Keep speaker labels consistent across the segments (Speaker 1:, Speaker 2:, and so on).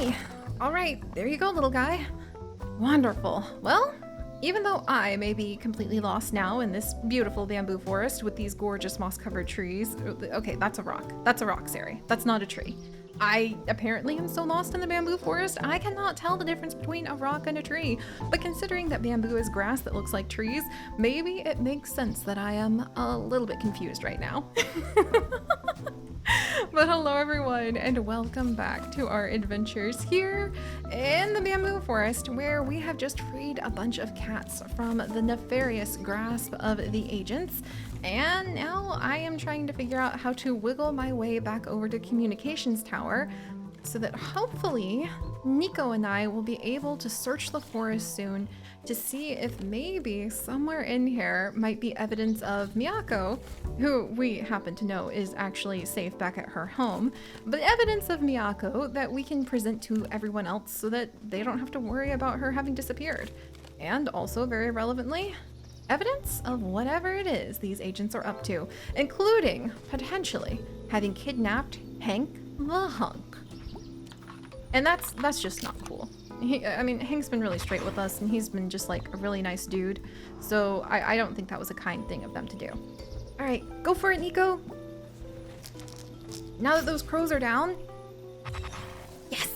Speaker 1: money. All right, there you go, little guy. Wonderful. Well, even though I may be completely lost now in this beautiful bamboo forest with these gorgeous moss-covered trees. Okay, that's a rock. That's a rock, Sari. That's not a tree. I apparently am so lost in the bamboo forest, I cannot tell the difference between a rock and a tree. But considering that bamboo is grass that looks like trees, maybe it makes sense that I am a little bit confused right now. But hello everyone, and welcome back to our adventures here in the bamboo forest, where we have just freed a bunch of cats from the nefarious grasp of the agents. And now I am trying to figure out how to wiggle my way back over to Communications Tower so that hopefully Nico and I will be able to search the forest soon to see if maybe somewhere in here might be evidence of Mineko, who we happen to know is actually safe back at her home, but evidence of Mineko that we can present to everyone else so that they don't have to worry about her having disappeared. And also, very relevantly, evidence of whatever it is these agents are up to, including, potentially, having kidnapped Hank the Hunk. And that's just not cool. I mean, Hank's been really straight with us, and he's been just like a really nice dude, so I don't think that was a kind thing of them to do. All right, go for it, Nico. Now that those crows are down. Yes!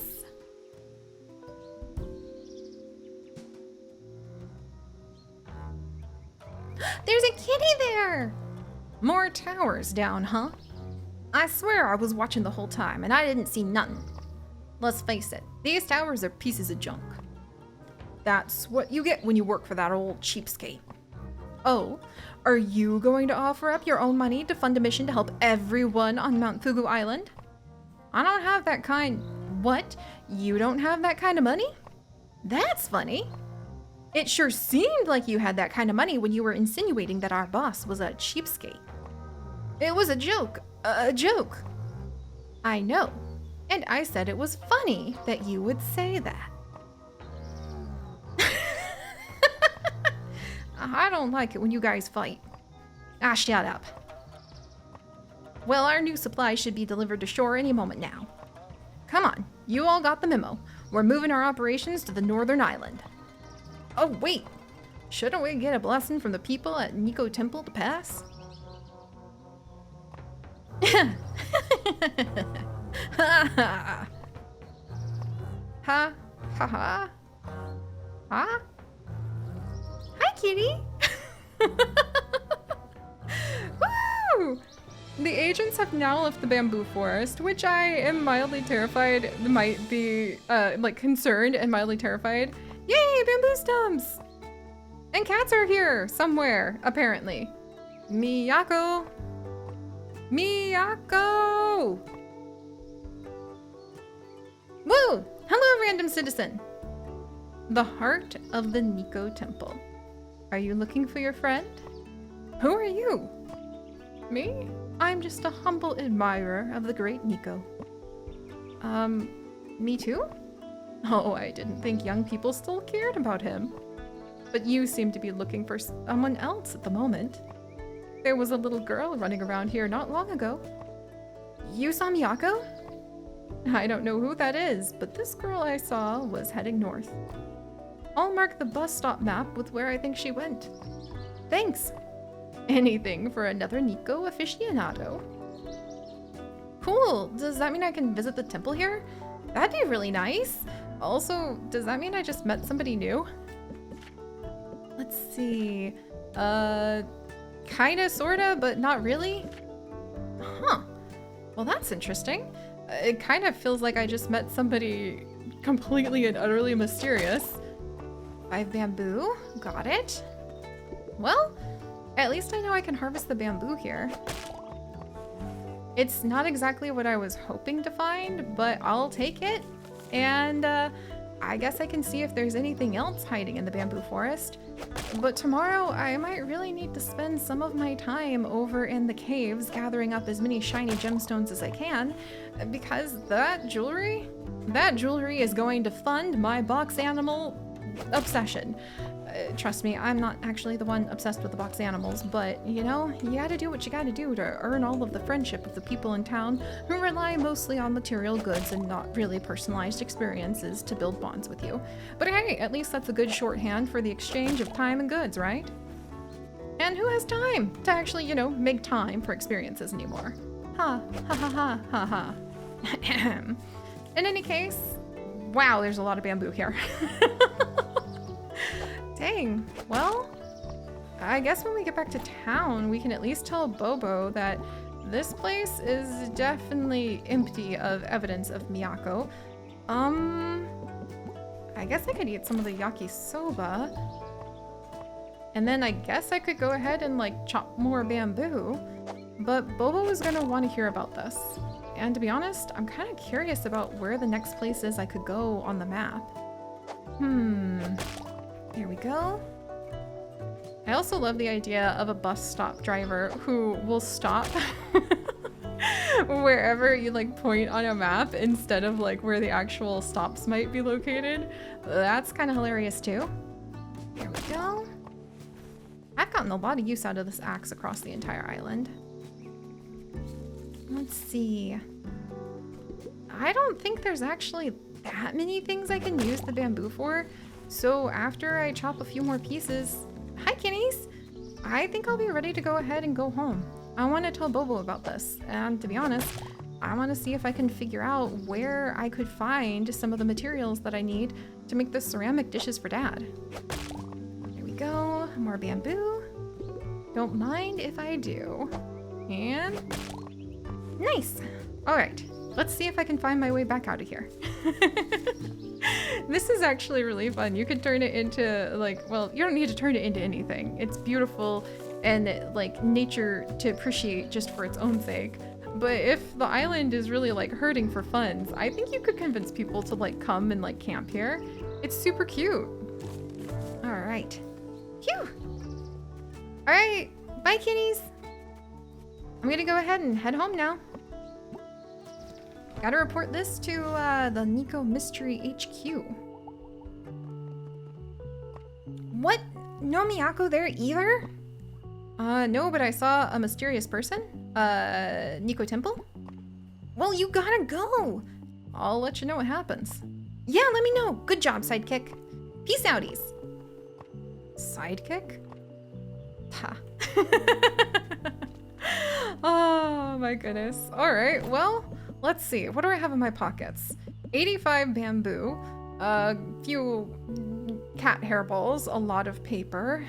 Speaker 1: There's a kitty there! More towers down, huh? I swear I was watching the whole time, and I didn't see nothing. Let's face it, these towers are pieces of junk. That's what you get when you work for that old cheapskate. Oh, are you going to offer up your own money to fund a mission to help everyone on Mount Fugu Island? I don't have that kind... What? You don't have that kind of money? That's funny. It sure seemed like you had that kind of money when you were insinuating that our boss was a cheapskate. It was a joke. A joke. I know. And I said it was funny that you would say that. I don't like it when you guys fight. Ah, shut up. Well, our new supply should be delivered to shore any moment now. Come on, you all got the memo. We're moving our operations to the northern island. Oh, wait. Shouldn't we get a blessing from the people at Mineko Temple to pass? Ha ha ha ha ha. Hi, kitty. Woo! The agents have now left the bamboo forest, which I am mildly terrified might be like concerned and mildly terrified. Yay, bamboo stumps! And cats are here somewhere, apparently. Mineko! Mineko! Woo! Hello, random citizen! The heart of the Mineko Temple. Are you looking for your friend? Who are you? Me? I'm just a humble admirer of the great Mineko. Me too? Oh, I didn't think young people still cared about him. But you seem to be looking for someone else at the moment. There was a little girl running around here not long ago. You saw Mineko? I don't know who that is, but this girl I saw was heading north. I'll mark the bus stop map with where I think she went. Thanks. Anything for another Mineko aficionado. Cool. Does that mean I can visit the temple here? That'd be really nice. Also, does that mean I just met somebody new? Let's see. Kinda, sorta, but not really. Huh. Well, that's interesting. It kind of feels like I just met somebody completely and utterly mysterious. 5 bamboo, got it. Well, at least I know I can harvest the bamboo here. It's not exactly what I was hoping to find, but I'll take it. And I guess I can see if there's anything else hiding in the bamboo forest. But tomorrow I might really need to spend some of my time over in the caves gathering up as many shiny gemstones as I can, because that jewelry is going to fund my box animal obsession. trust me, I'm not actually the one obsessed with the box animals, but you know, you gotta do what you gotta do to earn all of the friendship of the people in town who rely mostly on material goods and not really personalized experiences to build bonds with you. But hey, at least that's a good shorthand for the exchange of time and goods, right? And who has time to actually, you know, make time for experiences anymore? Ha, ha, ha, ha, ha, ha. In any case, wow, there's a lot of bamboo here. Dang, well, I guess when we get back to town, we can at least tell Bobo that this place is definitely empty of evidence of Mineko. I guess I could eat some of the yakisoba. And then I guess I could go ahead and like chop more bamboo. But Bobo is gonna want to hear about this. And to be honest, I'm kind of curious about where the next place is I could go on the map. Here we go. I also love the idea of a bus stop driver who will stop wherever you like point on a map instead of like where the actual stops might be located. That's kind of hilarious too. Here we go. I've gotten a lot of use out of this axe across the entire island. Let's see. I don't think there's actually that many things I can use the bamboo for. So after I chop a few more pieces, hi kitties, I think I'll be ready to go ahead and go home. I want to tell Bobo about this. And to be honest, I want to see if I can figure out where I could find some of the materials that I need to make the ceramic dishes for Dad. Here we go. More bamboo. Don't mind if I do. And nice. All right, let's see if I can find my way back out of here. This is actually really fun. You can turn it into like, well, you don't need to turn it into anything. It's beautiful and like nature to appreciate just for its own sake. But if the island is really like hurting for funds, I think you could convince people to like come and like camp here. It's super cute. All right. Phew. All right, bye kitties. I'm gonna go ahead and head home now. Gotta report this to the Mineko Mystery HQ. What? No Miyako there either? No, but I saw a mysterious person. Mineko Temple? Well, you gotta go. I'll let you know what happens. Yeah, let me know. Good job, sidekick. Peace outies. Sidekick? Ha. Oh my goodness. All right, well, let's see. What do I have in my pockets? 85 bamboo, a few cat hairballs, a lot of paper.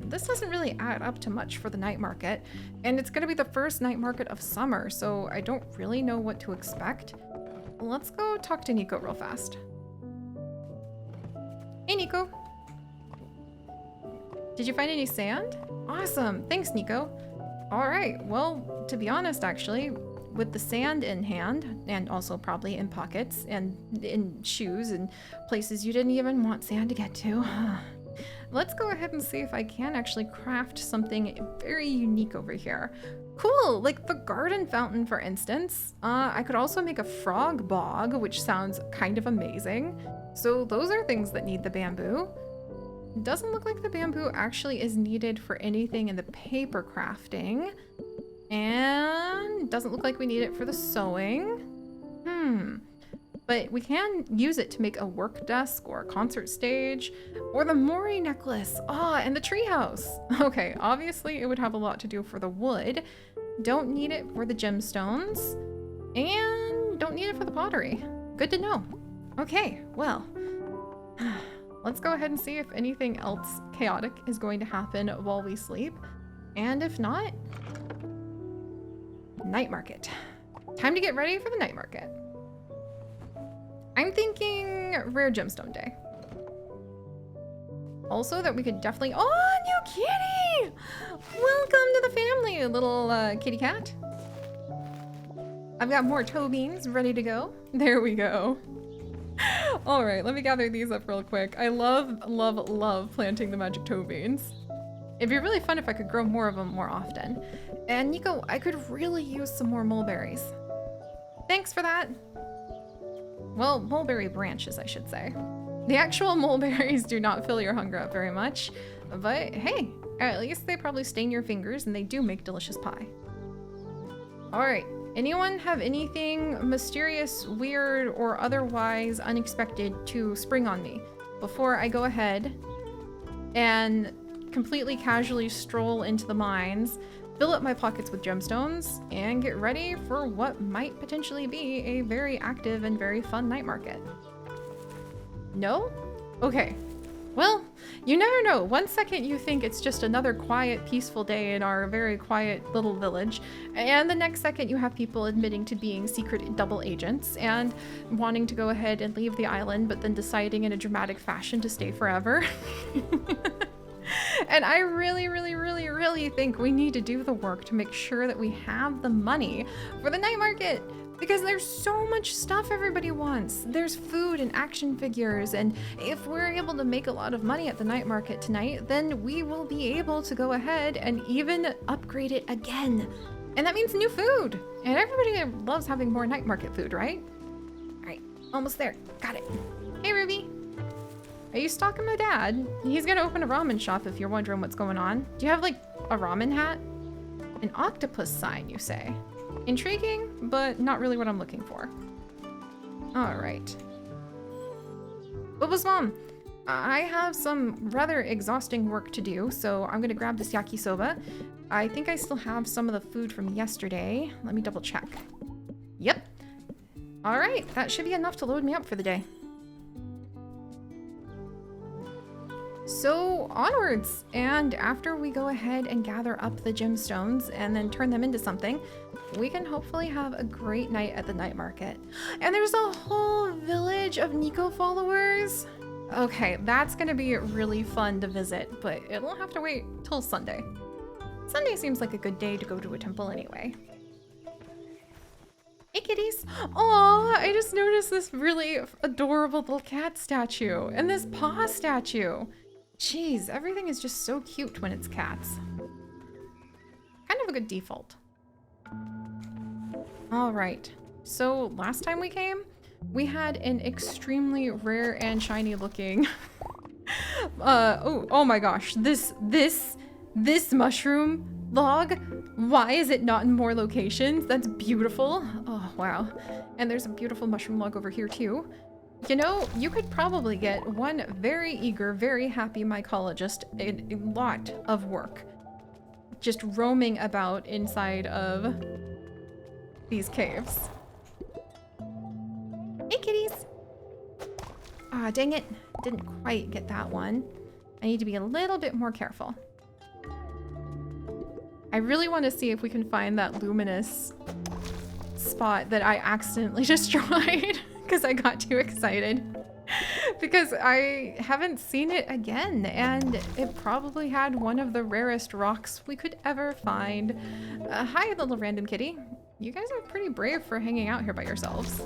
Speaker 1: This doesn't really add up to much for the night market. And it's gonna be the first night market of summer, so I don't really know what to expect. Let's go talk to Nico real fast. Hey, Nico. Did you find any sand? Awesome, thanks, Nico. All right, well, to be honest, actually, with the sand in hand, and also probably in pockets, and in shoes, and places you didn't even want sand to get to, let's go ahead and see if I can actually craft something very unique over here. Cool, like the garden fountain, for instance. I could also make a frog bog, which sounds kind of amazing. So those are things that need the bamboo. Doesn't look like the bamboo actually is needed for anything in the paper crafting. And doesn't look like we need it for the sewing. But we can use it to make a work desk or a concert stage or the Mori necklace. And the treehouse. Okay, obviously it would have a lot to do for the wood. Don't need it for the gemstones. And don't need it for the pottery. Good to know. Okay, well. Let's go ahead and see if anything else chaotic is going to happen while we sleep. And if not, night market. Time to get ready for the night market. I'm thinking rare gemstone day. Also that we could definitely, oh, new kitty! Welcome to the family, little kitty cat. I've got more toe beans ready to go. There we go. All right, let me gather these up real quick. I love, love, love planting the magic toe beans. It'd be really fun if I could grow more of them more often. And Nico, I could really use some more mulberries. Thanks for that. Well, mulberry branches, I should say. The actual mulberries do not fill your hunger up very much, but hey, at least they probably stain your fingers and they do make delicious pie. All right, anyone have anything mysterious, weird, or otherwise unexpected to spring on me before I go ahead and completely casually stroll into the mines, fill up my pockets with gemstones, and get ready for what might potentially be a very active and very fun night market? No? Okay. Well, you never know. One second you think it's just another quiet, peaceful day in our very quiet little village, and the next second you have people admitting to being secret double agents and wanting to go ahead and leave the island, but then deciding in a dramatic fashion to stay forever. And I really think we need to do the work to make sure that we have the money for the night market. Because there's so much stuff everybody wants. There's food and action figures, and if we're able to make a lot of money at the night market tonight, then we will be able to go ahead and even upgrade it again. And that means new food. And everybody loves having more night market food, right? All right, almost there. Got it. Hey, Ruby. Are you stalking my dad? He's gonna open a ramen shop if you're wondering what's going on. Do you have like a ramen hat? An octopus sign, you say? Intriguing, but not really what I'm looking for. All right. Bubba's mom, I have some rather exhausting work to do, so I'm gonna grab this yakisoba. I think I still have some of the food from yesterday. Let me double check. Yep. All right, that should be enough to load me up for the day. So onwards, and after we go ahead and gather up the gemstones and then turn them into something, we can hopefully have a great night at the night market. And there's a whole village of Mineko followers. Okay, that's gonna be really fun to visit, but it'll have to wait till Sunday. Sunday seems like a good day to go to a temple anyway. Hey kitties! Aw, I just noticed this really adorable little cat statue and this paw statue. Jeez, everything is just so cute when it's cats. Kind of a good default. All right, so last time we came, we had an extremely rare and shiny looking, oh my gosh, this mushroom log, why is it not in more locations? That's beautiful. Oh, wow. And there's a beautiful mushroom log over here too. You know, you could probably get one very eager, very happy mycologist a lot of work just roaming about inside of these caves. Hey kitties! Ah, dang it. Didn't quite get that one. I need to be a little bit more careful. I really want to see if we can find that luminous spot that I accidentally destroyed because I got too excited. Because I haven't seen it again, and it probably had one of the rarest rocks we could ever find. Hi, little random kitty. You guys are pretty brave for hanging out here by yourselves.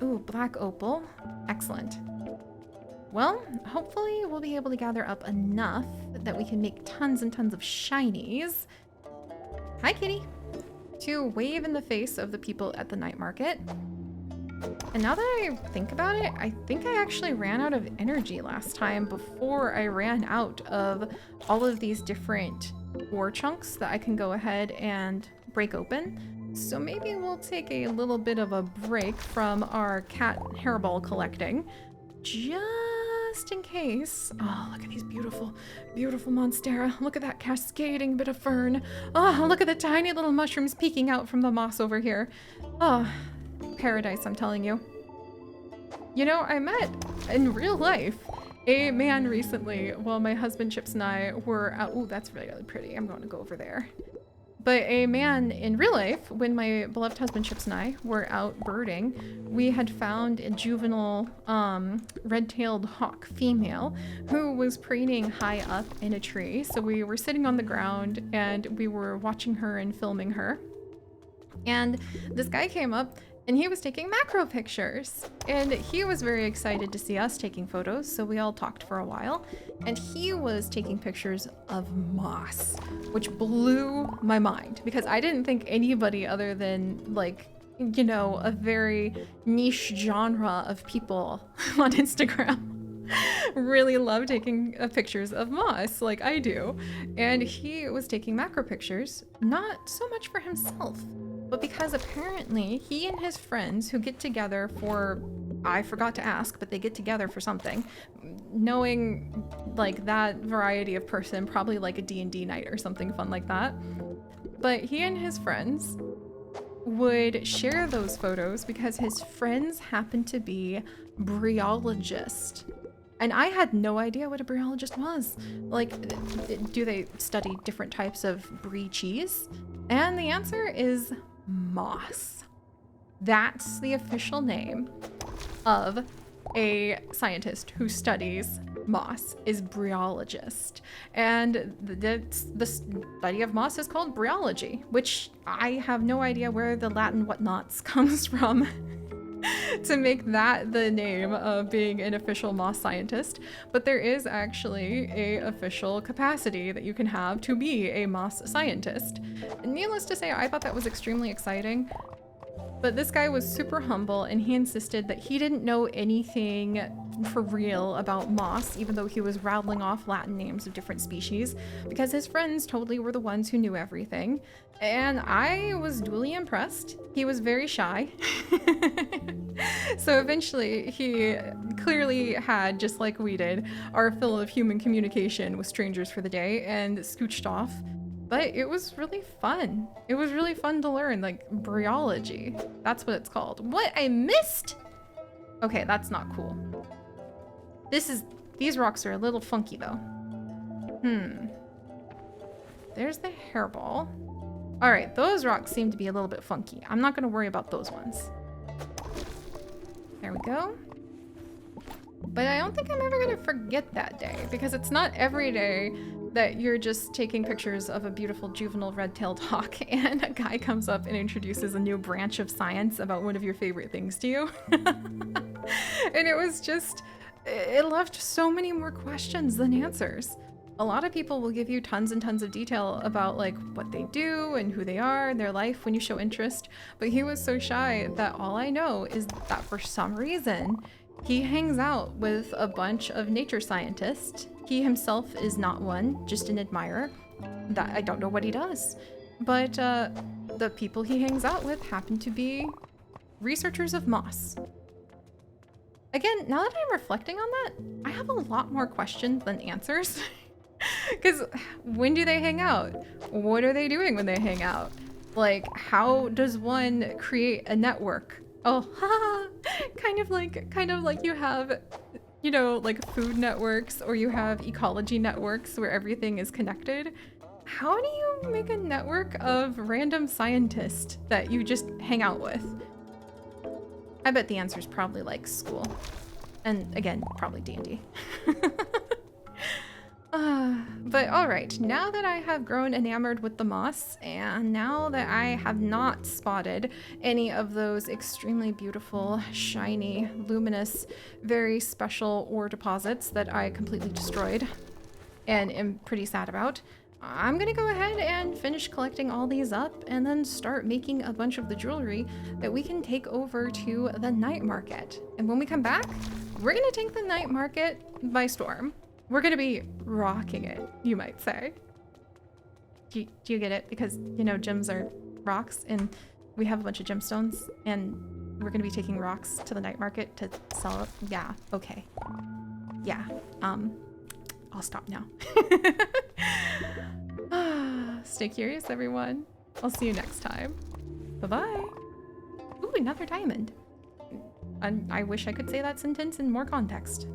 Speaker 1: Ooh, black opal. Excellent. Well, hopefully we'll be able to gather up enough that we can make tons and tons of shinies. Hi, kitty. To wave in the face of the people at the night market. And now that I think about it, I think I actually ran out of energy last time before I ran out of all of these different ore chunks that I can go ahead and break open. So maybe we'll take a little bit of a break from our cat hairball collecting, just in case. Oh, look at these beautiful, beautiful monstera. Look at that cascading bit of fern. Oh, look at the tiny little mushrooms peeking out from the moss over here. Oh, paradise, I'm telling you. You know, I met in real life a man recently while my husband Chips and I were out. Oh, that's really, really pretty. I'm going to go over there. But a man in real life, when my beloved husband Chips and I were out birding, we had found a juvenile red-tailed hawk female who was preening high up in a tree. So we were sitting on the ground and we were watching her and filming her. And this guy came up and he was taking macro pictures, and he was very excited to see us taking photos, so we all talked for a while, and he was taking pictures of moss, which blew my mind because I didn't think anybody other than like you know, a very niche genre of people on Instagram really love taking pictures of moss like I do. And he was taking macro pictures, not so much for himself, but because apparently he and his friends who get together for, I forgot to ask, but they get together for something, knowing like that variety of person, probably like a D&D night or something fun like that. But he and his friends would share those photos because his friends happen to be bryologists. And I had no idea what a bryologist was. Like, do they study different types of brie cheese? And the answer is moss. That's the official name of a scientist who studies moss, is bryologist. And the study of moss is called bryology, which I have no idea where the Latin whatnots comes from to make that the name of being an official moss scientist. But there is actually a official capacity that you can have to be a moss scientist. Needless to say, I thought that was extremely exciting. But this guy was super humble, and he insisted that he didn't know anything for real about moss, even though he was rattling off Latin names of different species, because his friends totally were the ones who knew everything. And I was duly impressed. He was very shy. So eventually he clearly had, just like we did, our fill of human communication with strangers for the day and scooched off. But it was really fun. It was really fun to learn, like, bryology. That's what it's called. What? I missed? Okay, that's not cool. These rocks are a little funky, though. There's the hairball. All right, those rocks seem to be a little bit funky. I'm not gonna worry about those ones. There we go. But I don't think I'm ever gonna forget that day, because it's not every day that you're just taking pictures of a beautiful juvenile red-tailed hawk and a guy comes up and introduces a new branch of science about one of your favorite things to you. And it was just, it left so many more questions than answers. A lot of people will give you tons and tons of detail about like what they do and who they are and their life when you show interest, but he was so shy that all I know is that for some reason he hangs out with a bunch of nature scientists. He himself is not one, just an admirer. That I don't know what he does. But the people he hangs out with happen to be researchers of moss. Again, now that I'm reflecting on that, I have a lot more questions than answers. Because when do they hang out? What are they doing when they hang out? Like, how does one create a network? Oh, haha, kind of like you have, you know, like food networks, or you have ecology networks where everything is connected. How do you make a network of random scientists that you just hang out with? I bet the answer is probably like school. And again, probably D&D. But all right, now that I have grown enamored with the moss, and now that I have not spotted any of those extremely beautiful, shiny, luminous, very special ore deposits that I completely destroyed and am pretty sad about, I'm gonna go ahead and finish collecting all these up and then start making a bunch of the jewelry that we can take over to the night market. And when we come back, we're gonna take the night market by storm. We're gonna be rocking it, you might say. Do you get it? Because, you know, gems are rocks, and we have a bunch of gemstones, and we're gonna be taking rocks to the night market to sell it. Yeah, okay. Yeah, I'll stop now. Stay curious, everyone. I'll see you next time. Bye-bye. Ooh, another diamond. I wish I could say that sentence in more context.